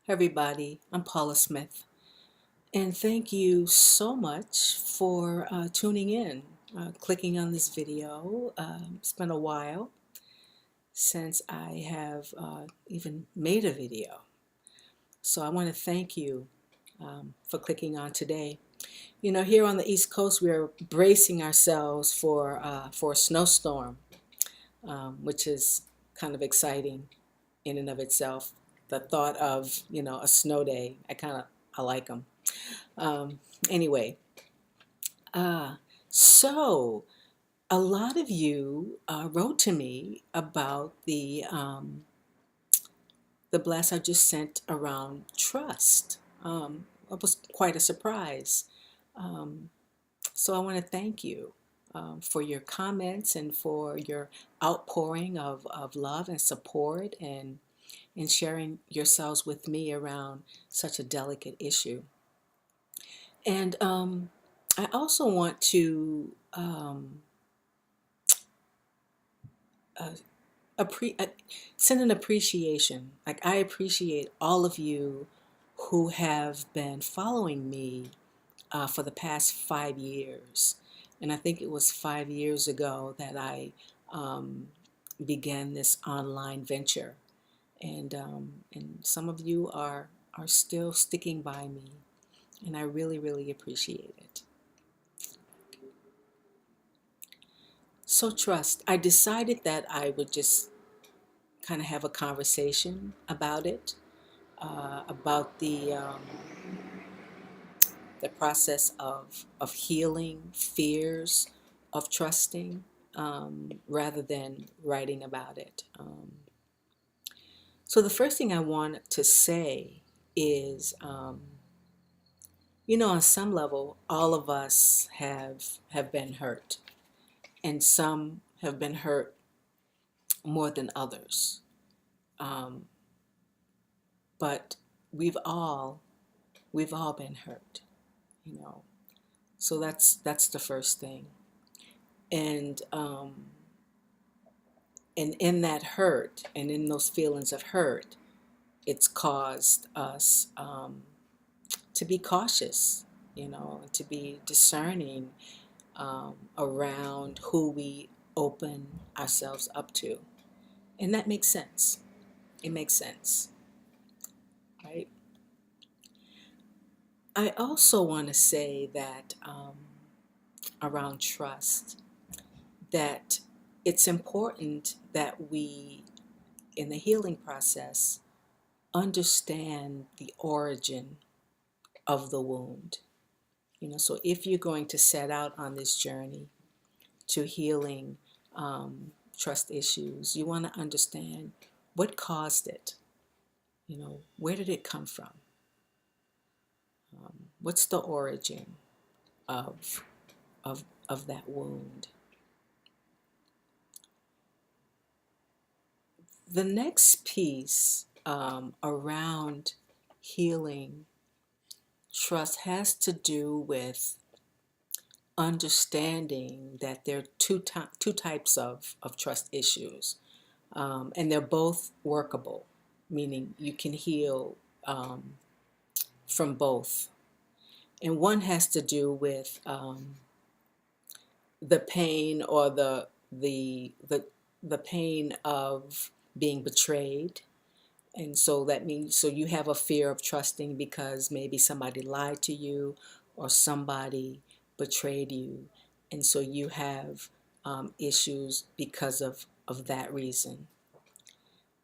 Everybody, I'm Paula Smith, and thank you so much for tuning in, clicking on this video. It's been a while since I have even made a video, so I want to thank you for clicking on today. You know, here on the East Coast, we are bracing ourselves for a snowstorm, which is kind of exciting in and of itself. The thought of a snow day, I like them. Um, anyway, uh, so a lot of you wrote to me about the blast I just sent around trust. It was quite a surprise. Um, so I want to thank you for your comments and for your outpouring of love and support and sharing yourselves with me around such a delicate issue. And I also want to uh, appre- uh, send an appreciation. Like, I appreciate all of you who have been following me for the past 5 years. And I think it was 5 years ago that I um, began this online venture. And some of you are still sticking by me, and I really, really appreciate it. So trust, I decided that I would just kind of have a conversation about it, about the process of healing fears of trusting, rather than writing about it. So the first thing I want to say is, on some level, all of us have been hurt, and some have been hurt more than others. Um, but we've all we've all been hurt, you know. So that's the first thing. And in that hurt and in those feelings of hurt, it's caused us to be cautious, to be discerning around who we open ourselves up to. And that makes sense. It makes sense, right? I also want to say that around trust, that it's important that we, in the healing process, understand the origin of the wound. So if you're going to set out on this journey to healing trust issues, you want to understand what caused it. Where did it come from? What's the origin of of that wound? The next piece around healing trust has to do with understanding that there are two types of trust issues, and they're both workable, meaning you can heal from both. And one has to do with the pain, or the pain of being betrayed. And so that means, so you have a fear of trusting because maybe somebody lied to you or somebody betrayed you. And so you have issues because of that reason.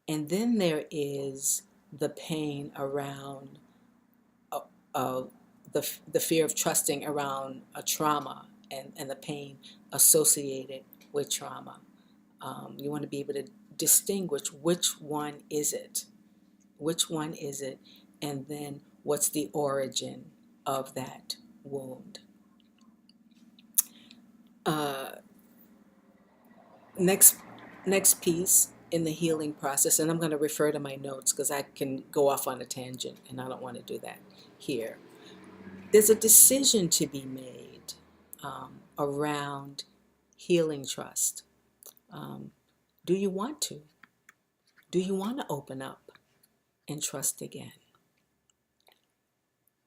And then there is the pain around uh, uh, the fear of trusting around a trauma, and the pain associated with trauma. You want to be able to distinguish which one is it. Which one is it? And then what's the origin of that wound? Uh, next, next piece in the healing process, and I'm going to refer to my notes because I can go off on a tangent, and I don't want to do that here. There's a decision to be made around healing trust. Do you want to? Do you want to open up and trust again?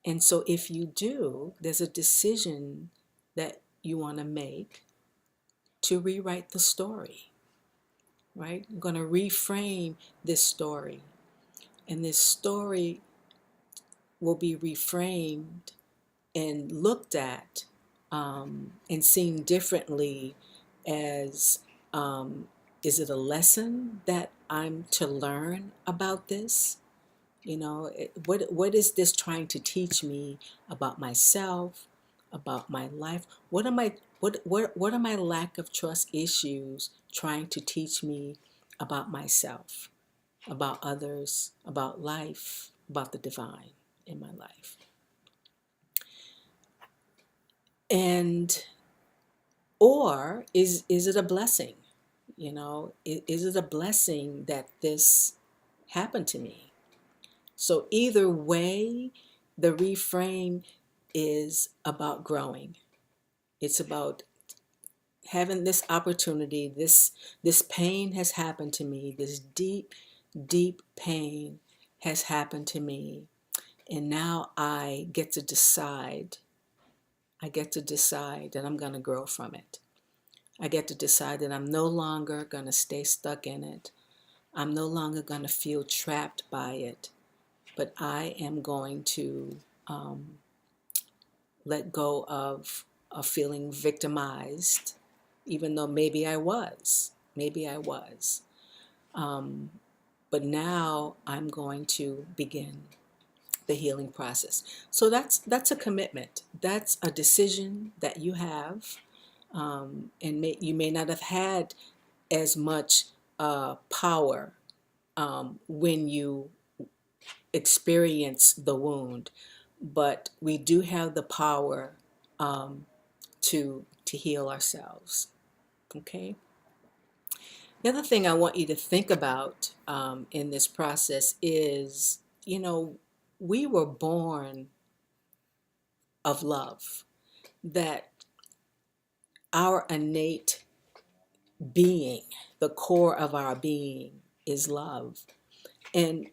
And so if you do, there's a decision that you want to make to rewrite the story, right? I'm going to reframe this story. And this story will be reframed and looked at and seen differently as is it a lesson that I'm to learn about this? You know, what is this trying to teach me about myself, about my life? What are my lack of trust issues trying to teach me about myself, about others, about life, about the divine in my life? And or is it a blessing? You know, is it a blessing that this happened to me? So either way, the reframe is about growing. It's about having this opportunity. This pain has happened to me. This deep, deep pain has happened to me. And now I get to decide. I get to decide that I'm going to grow from it. I get to decide that I'm no longer going to stay stuck in it. I'm no longer going to feel trapped by it, but I am going to let go of feeling victimized, even though maybe I was. Maybe I was. But now I'm going to begin the healing process. So that's a commitment. That's a decision that you have, you may not have had as much power when you experience the wound, but we do have the power to heal ourselves. Okay. The other thing I want you to think about in this process is, you know, we were born of love. That our innate being, the core of our being, is love. And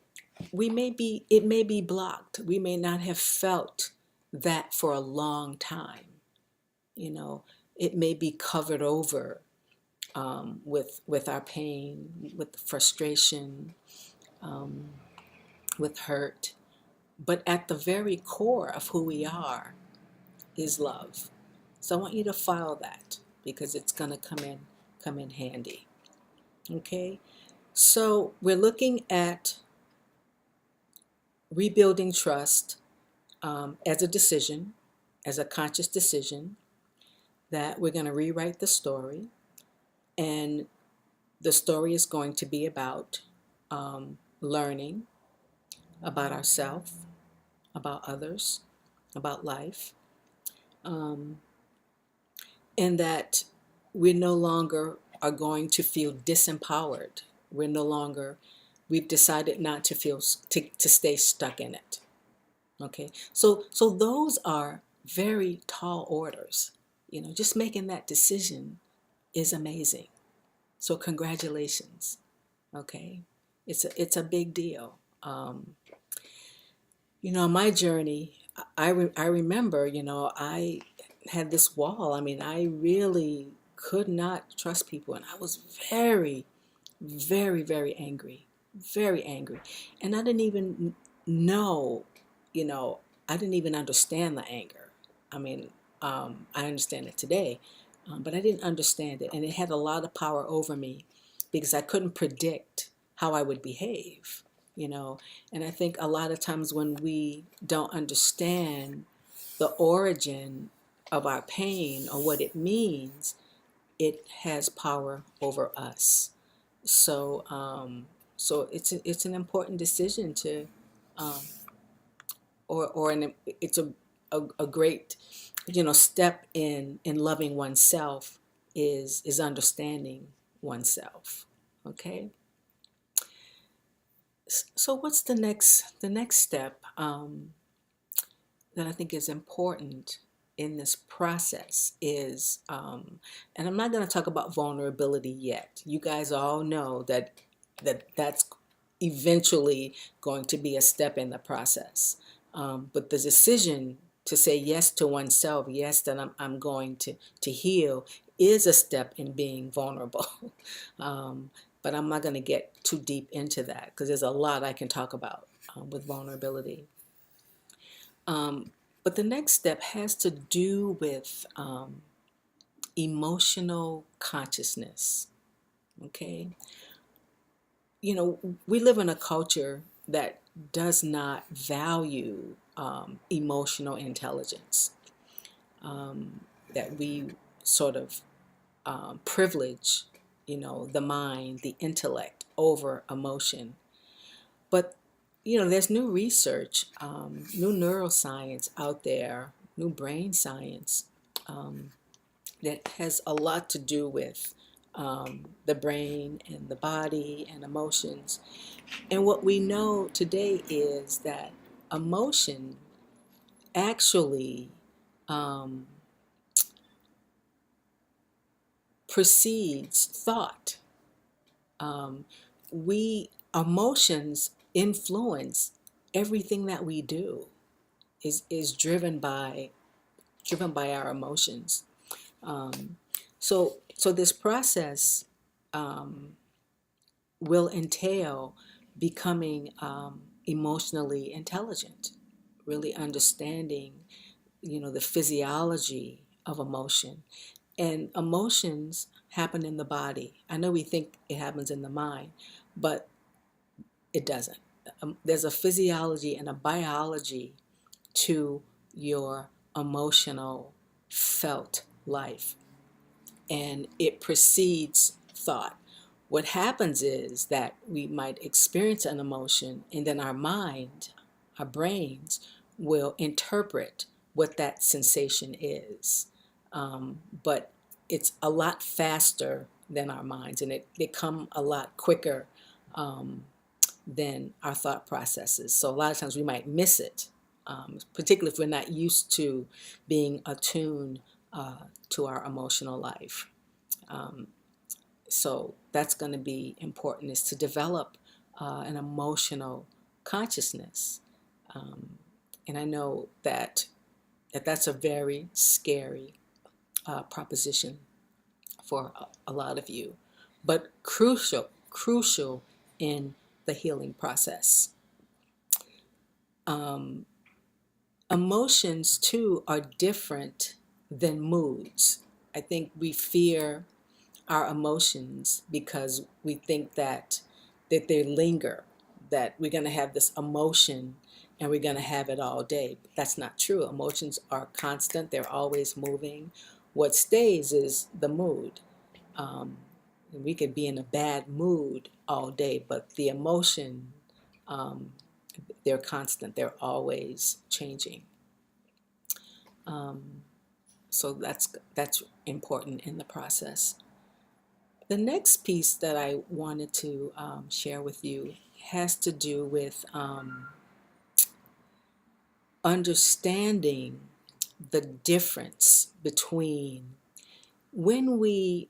it may be blocked. We may not have felt that for a long time. You know, it may be covered over with our pain, with frustration, with hurt. But at the very core of who we are is love. So I want you to file that because it's going to come in handy. Okay? So we're looking at rebuilding trust as a decision, as a conscious decision, that we're going to rewrite the story. And the story is going to be about learning about ourselves, about others, about life, and that we no longer are going to feel disempowered. We're no longer, we've decided not to feel, to stay stuck in it. Okay, so those are very tall orders. You know, just making that decision is amazing. So congratulations. Okay, it's a big deal. You know, my journey, I remember, you know, I had this wall. I mean, I really could not trust people, and I was very, very, very angry, very angry. And I didn't even know, you know, I didn't even understand the anger. I mean, I understand it today, but I didn't understand it. And it had a lot of power over me because I couldn't predict how I would behave, you know. And I think a lot of times when we don't understand the origin of our pain or what it means, it has power over us. So, it's an important decision to, um, it's a great, you know, step in loving oneself is understanding oneself. Okay. So what's the next step that I think is important in this process is, and I'm not going to talk about vulnerability yet. You guys all know that's eventually going to be a step in the process. But the decision to say yes to oneself, yes, that I'm going to heal, is a step in being vulnerable. um, but I'm not going to get too deep into that because there's a lot I can talk about with vulnerability. But the next step has to do with emotional consciousness. Okay. We live in a culture that does not value emotional intelligence, that we sort of privilege, the mind, the intellect over emotion. But, there's new research, new neuroscience out there, new brain science that has a lot to do with the brain and the body and emotions. And what we know today is that emotion actually um, precedes thought. Um, we emotions influence everything that we do. Is driven by our emotions. So this process will entail becoming emotionally intelligent, really understanding, the physiology of emotion. And emotions happen in the body. I know we think it happens in the mind, but it doesn't. There's a physiology and a biology to your emotional felt life, and it precedes thought. What happens is that we might experience an emotion, and then our mind, our brains, will interpret what that sensation is. But it's a lot faster than our minds, and they come a lot quicker than our thought processes. So a lot of times we might miss it, particularly if we're not used to being attuned to our emotional life. So that's going to be important, is to develop an emotional consciousness. And I know that's a very scary proposition for a lot of you, but crucial in the healing process. Emotions too are different than moods. I think we fear our emotions because we think that they linger, that we're going to have this emotion and we're going to have it all day. But that's not true. Emotions are constant. They're always moving. What stays is the mood. We could be in a bad mood all day, but the emotion, they're constant. They're always changing. So that's important in the process. The next piece that I wanted to share with you has to do with understanding the difference between when we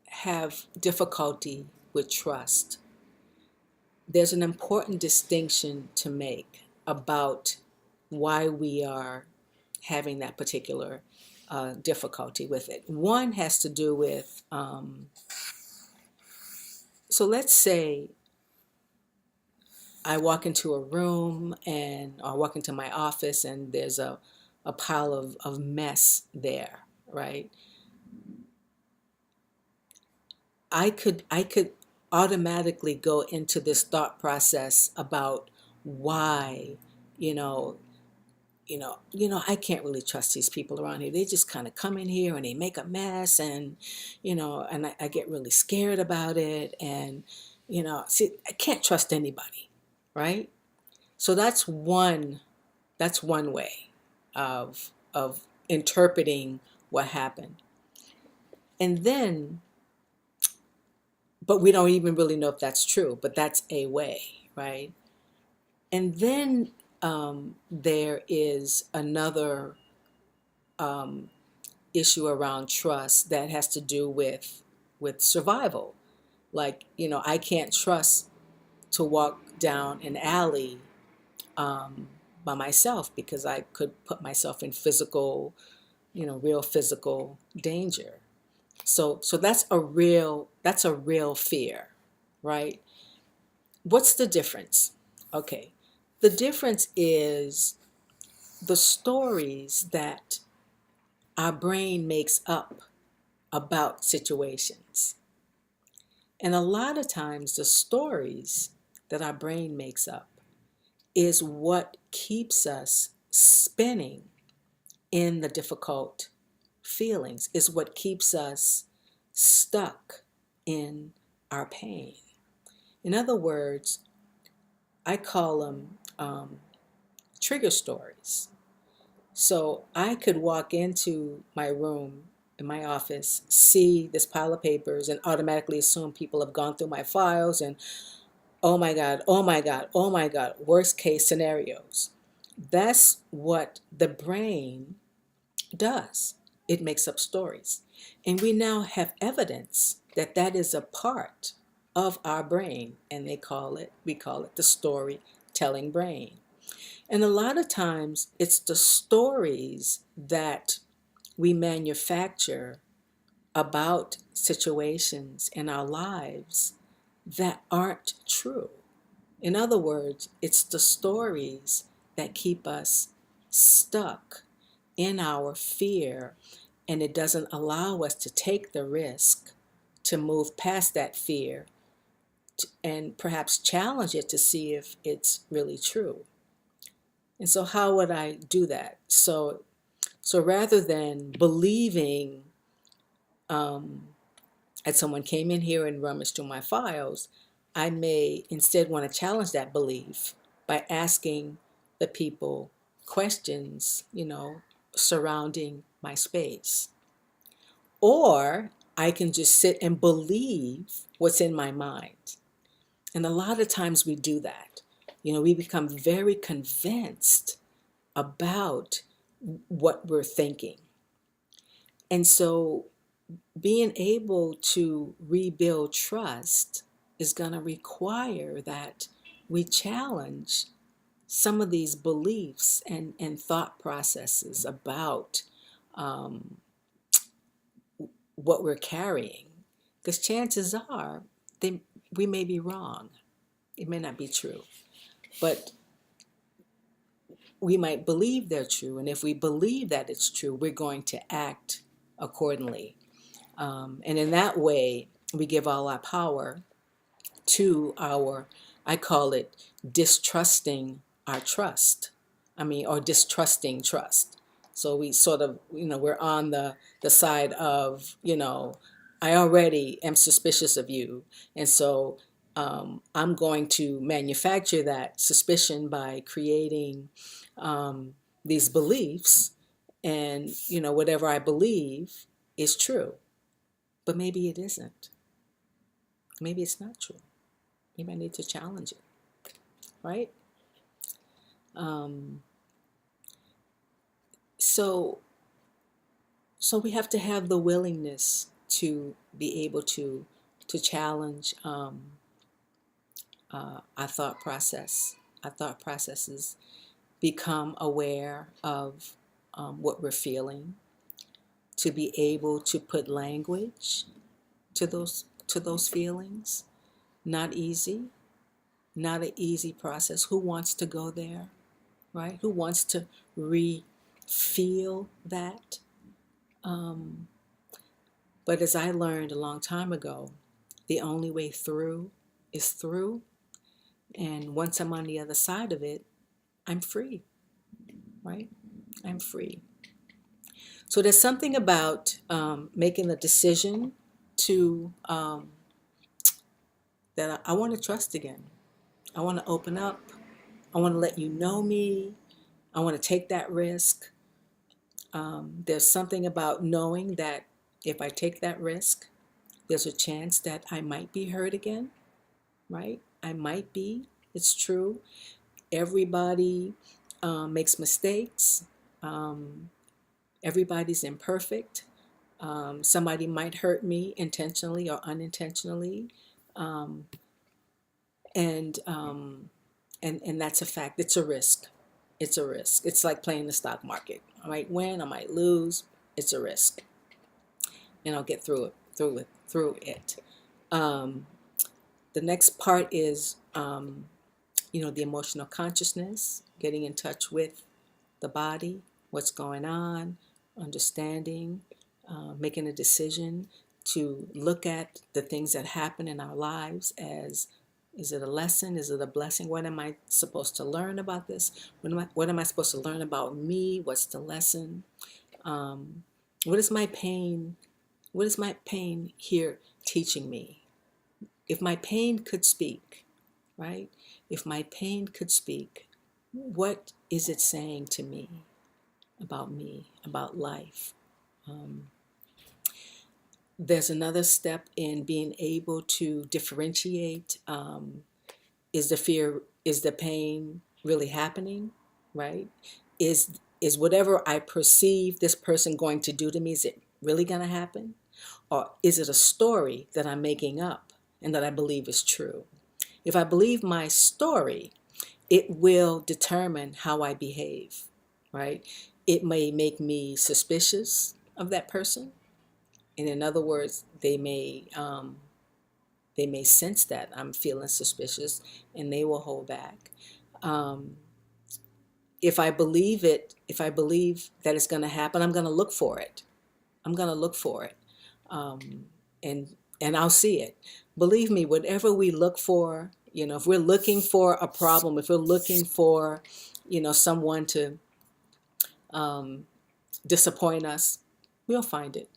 have difficulty with trust. There's an important distinction to make about why we are having that particular difficulty with it. One has to do with, so let's say I walk into a room and or walk into my office and there's a pile of mess there, right? I could automatically go into this thought process about why, you know, I can't really trust these people around here. They just kind of come in here and they make a mess, and and I get really scared about it, and see, I can't trust anybody, right? So that's one way of interpreting what happened. And then, but we don't even really know if that's true, but that's a way, right? And then there is another issue around trust that has to do with survival. Like, I can't trust to walk down an alley by myself because I could put myself in physical, real physical danger. So that's a real fear, right? What's the difference? Okay. The difference is the stories that our brain makes up about situations. And a lot of times the stories that our brain makes up is what keeps us spinning in the difficult feelings, is what keeps us stuck in our pain. In other words, I call them trigger stories. So I could walk into my room in my office, see this pile of papers, and automatically assume people have gone through my files and, oh my God, oh my God, oh my God, worst case scenarios. That's what the brain does. It makes up stories. And we now have evidence that that is a part of our brain, and we call it the storytelling brain. And a lot of times it's the stories that we manufacture about situations in our lives that aren't true. In other words, it's the stories that keep us stuck in our fear, and it doesn't allow us to take the risk to move past that fear and perhaps challenge it to see if it's really true. And so how would I do that? So rather than believing that someone came in here and rummaged through my files, I may instead want to challenge that belief by asking the people questions, surrounding my space. Or I can just sit and believe what's in my mind. And a lot of times we do that. We become very convinced about what we're thinking. And so being able to rebuild trust is going to require that we challenge some of these beliefs and thought processes about what we're carrying. Because chances are we may be wrong. It may not be true. But we might believe they're true. And if we believe that it's true, we're going to act accordingly. And in that way, we give all our power to I call it distrusting our trust. Or distrusting trust. So we sort of, we're on the side of, I already am suspicious of you. And so I'm going to manufacture that suspicion by creating these beliefs. And, whatever I believe is true. But maybe it isn't. Maybe it's not true. Maybe I need to challenge it, right? So we have to have the willingness to be able to challenge our thought process. Our thought processes become aware of what we're feeling, to be able to put language to those feelings. Not easy, not an easy process. Who wants to go there, right? Who wants to feel that? But as I learned a long time ago, the only way through is through. And once I'm on the other side of it, I'm free, right? I'm free. So there's something about making a decision to that I want to trust again. I want to open up. I want to let you know me. I want to take that risk. There's something about knowing that if I take that risk, there's a chance that I might be hurt again, right? I might be. It's true. Everybody makes mistakes. Everybody's imperfect. Somebody might hurt me intentionally or unintentionally. And and that's a fact. It's a risk. It's a risk. It's like playing the stock market. I might win, I might lose. It's a risk, and I'll get through it. Um, the next part is, the emotional consciousness, getting in touch with the body, what's going on, understanding, making a decision to look at the things that happen in our lives as, is it a lesson? Is it a blessing? What am I supposed to learn about this? What am I supposed to learn about me? What's the lesson? Um, what is my pain? What is my pain here teaching me? If my pain could speak, right? If my pain could speak, what is it saying to me, about life? Um, there's another step in being able to differentiate. Is the fear, is the pain really happening, right? Is whatever I perceive this person going to do to me, is it really going to happen? Or is it a story that I'm making up and that I believe is true? If I believe my story, it will determine how I behave, right? It may make me suspicious of that person. And in other words, they may sense that I'm feeling suspicious, and they will hold back. Um, if I believe that it's going to happen, I'm going to look for it. I'm going to look for it, um, and I'll see it. Believe me, whatever we look for, if we're looking for a problem, if we're looking for, someone to um, disappoint us, we'll find it.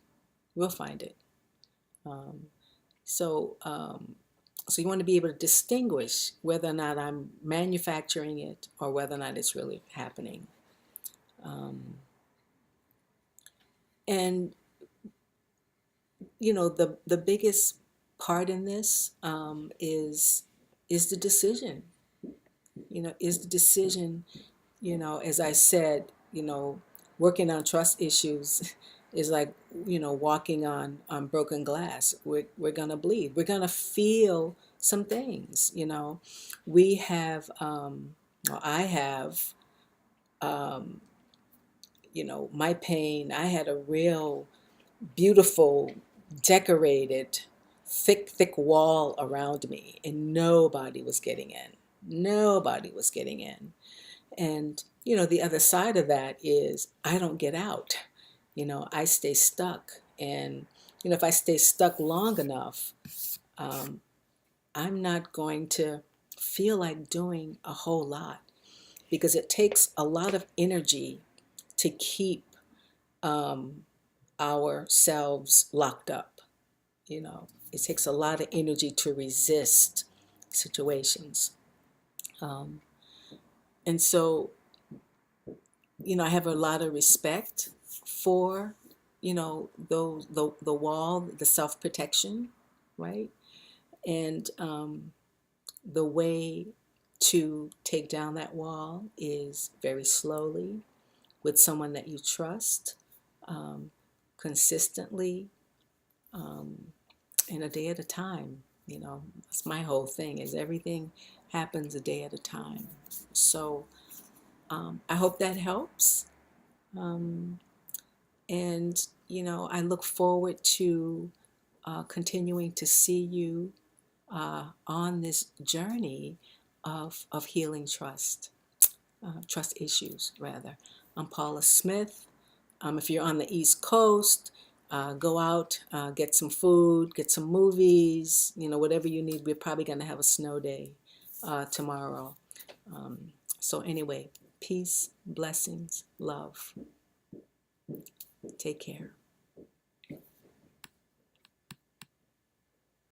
We'll find it. Um, so, so you want to be able to distinguish whether or not I'm manufacturing it or whether or not it's really happening. Um, and the biggest part in this, is the decision. Is the decision. As I said, working on trust issues is like, walking on broken glass. We're gonna bleed. We're gonna feel some things. We have, well, I have, um, my pain. I had a real beautiful, decorated, thick wall around me, and nobody was getting in. Nobody was getting in. And, the other side of that is I don't get out. I stay stuck. And, if I stay stuck long enough, um, I'm not going to feel like doing a whole lot, because it takes a lot of energy to keep um, ourselves locked up. It takes a lot of energy to resist situations. Um, and so, I have a lot of respect for, the wall, the self-protection, right? And the way to take down that wall is very slowly, with someone that you trust, um, consistently, um, and a day at a time. That's my whole thing, is everything happens a day at a time. So I hope that helps. Um, and, I look forward to continuing to see you on this journey of healing trust issues, rather. I'm Paula Smith. If you're on the East Coast, go out, get some food, get some movies, whatever you need. We're probably going to have a snow day tomorrow. So anyway, peace, blessings, love. Take care.